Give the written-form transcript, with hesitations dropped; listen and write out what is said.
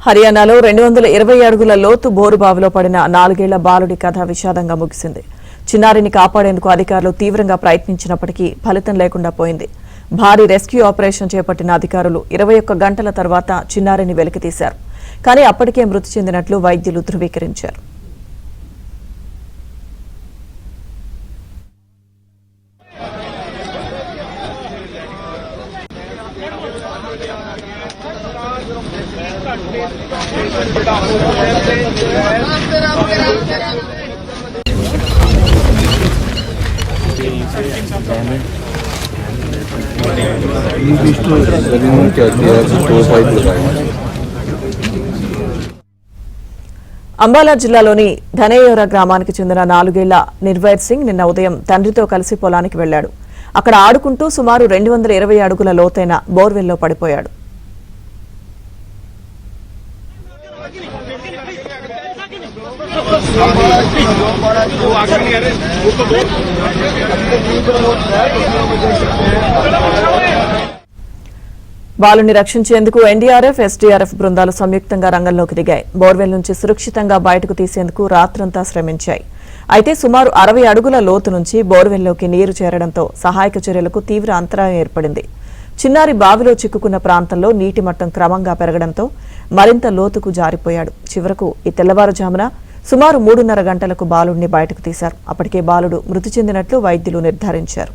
హర్యానాలో 220 అడుగుల లోతు బోరుబావిలో పడిన 4 ఏళ్ల బాలుడి కథ విషాదంగా ముగిసింది. చిన్నారిని కాపాడేందుకు అధికారులు తీవ్రంగా ప్రయత్నించినప్పటికీ ఫలితం లేకుండా పోయింది. భారీ రెస్క్యూ ఆపరేషన్ చేపట్టిన అధికారులు 21 గంటల తర్వాత చిన్నారిని వెలికితీశారు. కానీ అప్పటికే మృతి చెందినట్లు వైద్యులు ధృవీకరించారు. అంబాలా జిల్లాలోని ధనేయోరా గ్రామానికి చెందిన 4 ఏళ్ల నిర్వైర్ సింగ్ నిన్న ఉదయం తండ్రితో కలిసి పొలానికి వెళ్లాడు. అక్కడ ఆడుకుంటూ సుమారు 220 అడుగుల లోతైన బోర్వెల్లో పడిపోయాడు. బాలుని రక్షించేందుకు ఎన్డీఆర్ఎఫ్, ఎస్డీఆర్ఎఫ్ బృందాలు సంయుక్తంగా రంగంలోకి దిగాయి. బోర్వెల్ నుంచి సురక్షితంగా బయటకు తీసేందుకు రాత్రంతా శ్రమించాయి. అయితే సుమారు 60 అడుగుల లోతు నుంచి బోర్వెల్లోకి నీరు చేరడంతో సహాయక చర్యలకు తీవ్ర అంతరాయం ఏర్పడింది. చిన్నారి బావిలో చిక్కుకున్న ప్రాంతంలో నీటి మట్టం క్రమంగా పెరగడంతో మరింత లోతుకు జారిపోయాడు. చివరకు ఈ తెల్లవారుజామున సుమారు 3:30 గంటలకు బాలుడిని బయటకు తీశారు. అప్పటికే బాలుడు మృతి చెందినట్లు వైద్యులు నిర్ధారించారు.